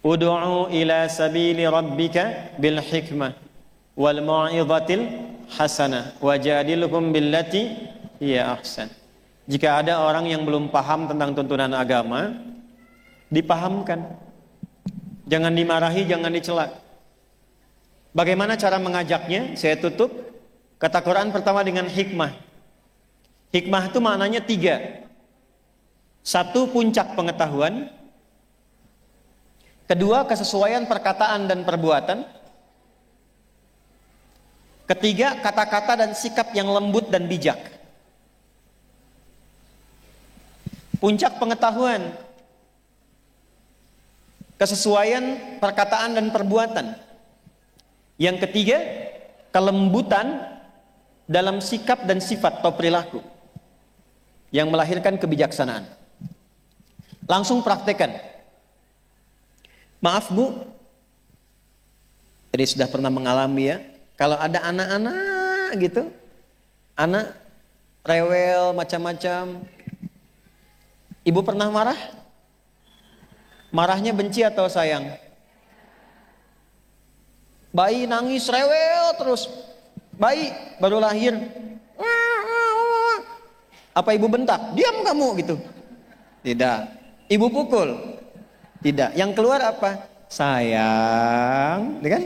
Ud'u ila sabili rabbika bil hikmah wal mau'izatil hasanah wajadilhum billati hiya ahsan. Jika ada orang yang belum paham tentang tuntunan agama, dipahamkan. Jangan dimarahi, jangan dicela. Bagaimana cara mengajaknya? Saya tutup. Kata Quran pertama dengan hikmah. Hikmah itu maknanya 3. 1, puncak pengetahuan. 2, kesesuaian perkataan dan perbuatan. 3, kata-kata dan sikap yang lembut dan bijak. Puncak pengetahuan, kesesuaian perkataan dan perbuatan. Yang 3, kelembutan dalam sikap dan sifat atau perilaku yang melahirkan kebijaksanaan. Langsung praktekkan. Maaf Bu, jadi sudah pernah mengalami ya, kalau ada anak-anak gitu, anak rewel macam-macam, ibu pernah marah? Marahnya benci atau sayang? Bayi nangis rewel terus, bayi baru lahir, apa ibu bentak? Diam kamu gitu? Tidak. Ibu pukul? Tidak. Yang keluar apa? Sayang, kan?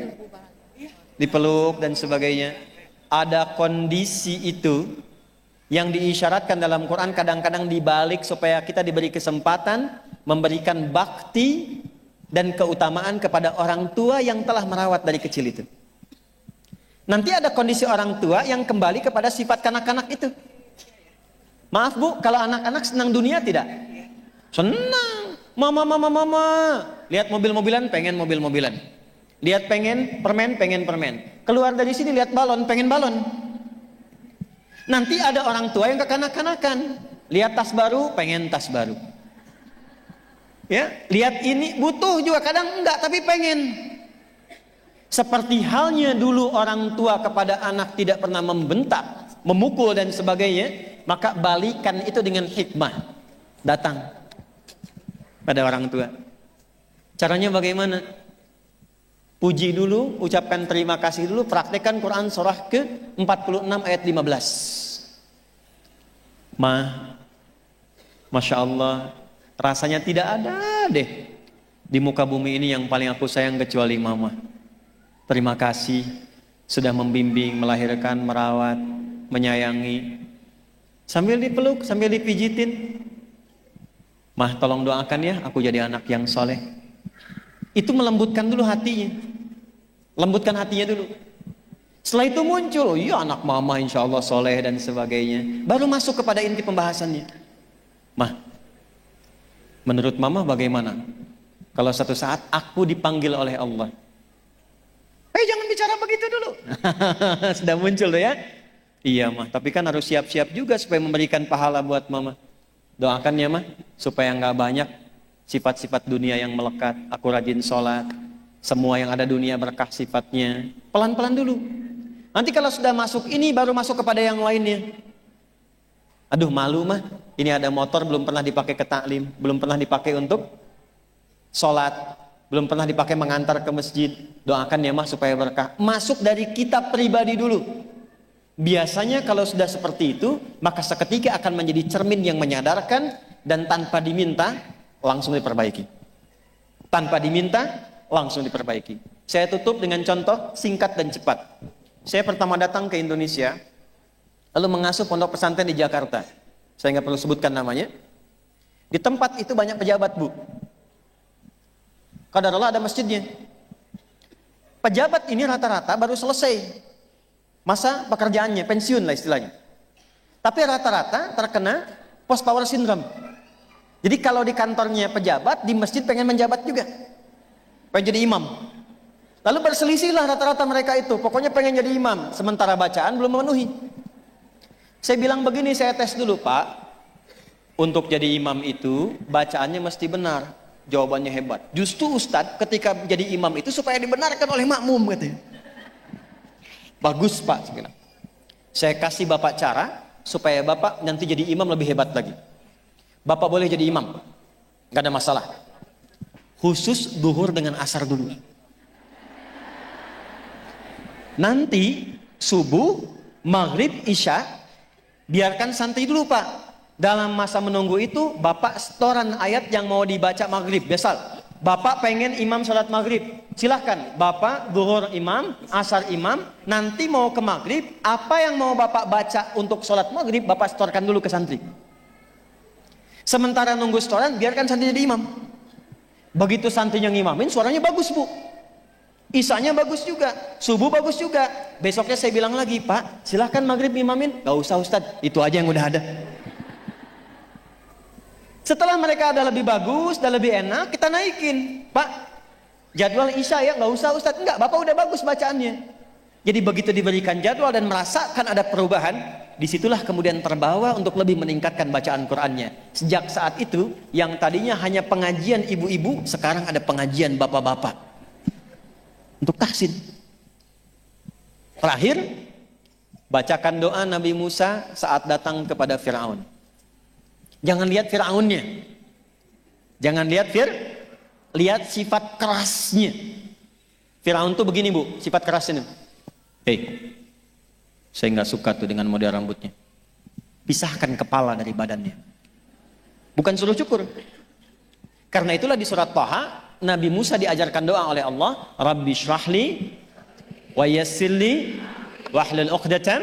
Dipeluk dan sebagainya. Ada kondisi itu yang diisyaratkan dalam Quran, kadang-kadang dibalik supaya kita diberi kesempatan memberikan bakti dan keutamaan kepada orang tua yang telah merawat dari kecil itu. Nanti ada kondisi orang tua yang kembali kepada sifat kanak-kanak itu. Maaf Bu, kalau anak-anak senang dunia tidak? Senang. Mama. Lihat mobil-mobilan, pengen mobil-mobilan. Lihat pengen permen, pengen permen. Keluar dari sini lihat balon, pengen balon. Nanti ada orang tua yang kekanak-kanakan. Lihat tas baru, pengen tas baru. Ya, lihat ini butuh juga, kadang enggak tapi pengen. Seperti halnya dulu orang tua kepada anak tidak pernah membentak, memukul dan sebagainya, maka balikan itu dengan hikmah. Datang pada orang tua. Caranya bagaimana? Puji dulu, ucapkan terima kasih dulu, praktekkan Quran surah ke-46 ayat 15. Masya Allah, rasanya tidak ada deh di muka bumi ini yang paling aku sayang kecuali mama. Terima kasih sudah membimbing, melahirkan, merawat, menyayangi. Sambil dipeluk, sambil dipijitin. Mah, tolong doakan ya, aku jadi anak yang soleh. Itu melembutkan dulu hatinya. Lembutkan hatinya dulu. Setelah itu muncul, ya anak mama insya Allah soleh dan sebagainya. Baru masuk kepada inti pembahasannya. Mah, menurut mama bagaimana kalau satu saat aku dipanggil oleh Allah? Jangan bicara begitu dulu. Sudah muncul tuh ya. Iya mah, tapi kan harus siap-siap juga supaya memberikan pahala buat mama. Doakan ya mah, supaya nggak banyak sifat-sifat dunia yang melekat. Aku rajin sholat, semua yang ada dunia berkah sifatnya. Pelan-pelan dulu. Nanti kalau sudah masuk ini, baru masuk kepada yang lainnya. Aduh malu mah, ini ada motor belum pernah dipakai ke taklim, belum pernah dipakai untuk sholat, belum pernah dipakai mengantar ke masjid. Doakan ya mah supaya berkah. Masuk dari kita pribadi dulu. Biasanya kalau sudah seperti itu, maka seketika akan menjadi cermin yang menyadarkan dan tanpa diminta langsung diperbaiki. Tanpa diminta langsung diperbaiki. Saya tutup dengan contoh singkat dan cepat. Saya pertama datang ke Indonesia, lalu mengasuh pondok pesantren di Jakarta. Saya nggak perlu sebutkan namanya. Di tempat itu banyak pejabat Bu. Qadarullah ada masjidnya. Pejabat ini rata-rata baru selesai masa pekerjaannya, pensiun lah istilahnya. Tapi rata-rata terkena post power syndrome. Jadi kalau di kantornya pejabat, di masjid pengen menjabat juga, pengen jadi imam. Lalu berselisih lah rata-rata mereka itu, pokoknya pengen jadi imam, sementara bacaan belum memenuhi. Saya bilang begini, saya tes dulu Pak, untuk jadi imam itu bacaannya mesti benar. Jawabannya hebat. Justru Ustadz ketika jadi imam itu supaya dibenarkan oleh makmum katanya. Bagus Pak, saya kasih Bapak cara supaya Bapak nanti jadi imam lebih hebat lagi. Bapak boleh jadi imam, gak ada masalah. Khusus duhur dengan asar dulu. Nanti subuh, maghrib, isya, biarkan santai dulu Pak. Dalam masa menunggu itu, Bapak setoran ayat yang mau dibaca maghrib. Biasa, Bapak pengen imam sholat maghrib, silahkan. Bapak duhur imam, asar imam, nanti mau ke maghrib, apa yang mau Bapak baca untuk sholat maghrib, Bapak setorkan dulu ke santri. Sementara nunggu setoran, biarkan santri jadi imam. Begitu santrinya ngimamin, suaranya bagus Bu. Isanya bagus juga, subuh bagus juga. Besoknya saya bilang lagi, Pak, silahkan maghrib imamin. Gak usah Ustadz, itu aja yang udah ada. Setelah mereka ada lebih bagus, udah lebih enak, kita naikin. Pak, jadwal isya ya, gak usah Ustadz. Enggak, Bapak udah bagus bacaannya. Jadi begitu diberikan jadwal dan merasakan ada perubahan, disitulah kemudian terbawa untuk lebih meningkatkan bacaan Qur'annya. Sejak saat itu, yang tadinya hanya pengajian ibu-ibu, sekarang ada pengajian bapak-bapak. Untuk tahsin. Terakhir, bacakan doa Nabi Musa saat datang kepada Fir'aun. Jangan lihat Fir'aunnya. Jangan lihat lihat sifat kerasnya. Fir'aun tuh begini Bu, sifat kerasnya. Saya nggak suka tuh dengan model rambutnya. Pisahkan kepala dari badannya. Bukan suruh cukur. Karena itulah di surat Thaha, Nabi Musa diajarkan doa oleh Allah, Rabbi syrahli wa yassirli wahlul 'uqdatam